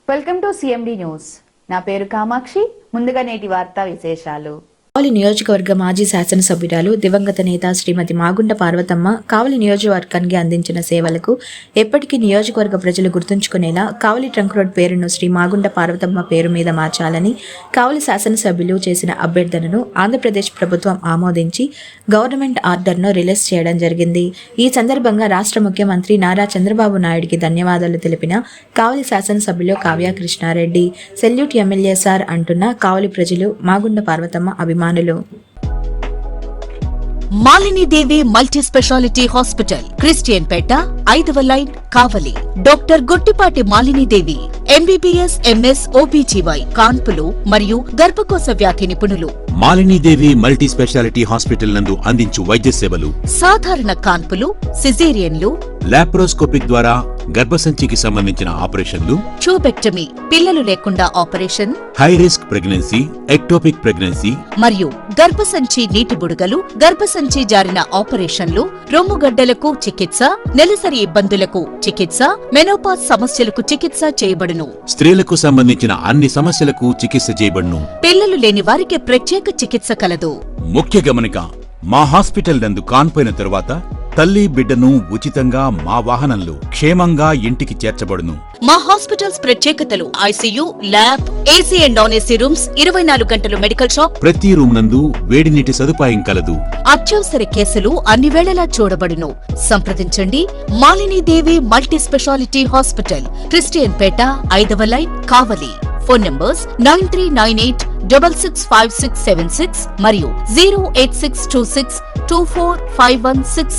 Welcome to CMD news. నా పేరు కామాక్షి. ముందుగా నేటి వార్తా విశేషాలు. కావలి నియోజకవర్గ మాజీ శాసనసభ్యురాలు దివంగత నేత శ్రీమతి మాగుంట పార్వతమ్మ కావలి నియోజకవర్గానికి అందించిన సేవలకు ఎప్పటికీ నియోజకవర్గ ప్రజలు గుర్తుంచుకునేలా కావలి ట్రంక్ రోడ్ పేరును శ్రీ మాగుంట పార్వతమ్మ పేరు మీద మార్చాలని కావలి శాసనసభ్యులు చేసిన అభ్యర్థనను ఆంధ్రప్రదేశ్ ప్రభుత్వం ఆమోదించి గవర్నమెంట్ ఆర్డర్ను రిలీజ్ చేయడం జరిగింది. ఈ సందర్భంగా రాష్ట్ర ముఖ్యమంత్రి నారా చంద్రబాబు నాయుడికి ధన్యవాదాలు తెలిపిన కావలి శాసనసభ్యులు Kavya Krishna Reddy. Salute MLA sir అంటున్న కావలి ప్రజలు మాగుంట పార్వతమ్మ అభిమానులు. Malini Devi multi specialty hospital, Christian Peta, 5వ line, Kavali. Doctor Gottipati Malini Devi MBBS, MS, OBGY, కాన్పులు మరియు గర్భకోశ వ్యాధి నిపుణులు. మాలినీదేవి మల్టీ స్పెషాలిటీ హాస్పిటల్ నందు అందించు వైద్య సేవలు: సాధారణ కాన్పులు, సిజేరియన్లు, లాప్రోస్కోపిక్ ద్వారా గర్భసంచికి సంబంధించిన ఆపరేషన్లు, ట్యూబెక్టమీ, పిల్లలు లేకుండా operation, high risk pregnancy, ectopic pregnancy మరియు గర్భసంచి నీటి బుడగలు, గర్భసంచి జారిన ఆపరేషన్లు, రొమ్ముగడ్డలకు చికిత్స, నెలసరి ఇబ్బందులకు చికిత్స, మెనోపాజ్ సమస్యలకు చికిత్స చేయబడును. స్త్రీలకు సంబంధించిన అన్ని సమస్యలకు చికిత్స చేయబడును. పిల్లలు లేని వారికి ప్రత్యేక చికిత్స కలదు. ముఖ్య గమనిక: మా హాస్పిటల్ నందు కాన్పోయిన తరువాత తల్లి బిడ్డను ఉచితంగా మా వాహనంలో క్షేమంగా ఇంటికి చేర్చబడును. మా హాస్పిటల్స్ ప్రత్యేకతలు: ICU, lab, AC and non AC rooms, 24 గంటలు మెడికల్ షాప్, ప్రతి రూమ్ నందు వేడి నీటి సదుపాయం కలదు. అత్యవసర కేసులు అన్ని వేళలా చూడబడును. సంప్రదించండి. Malini Devi multi specialty hospital, Christian Peta, 5వ లైన్, కావలి. ఫోన్ నంబర్స్ 9398665676 మరియు 08626245166.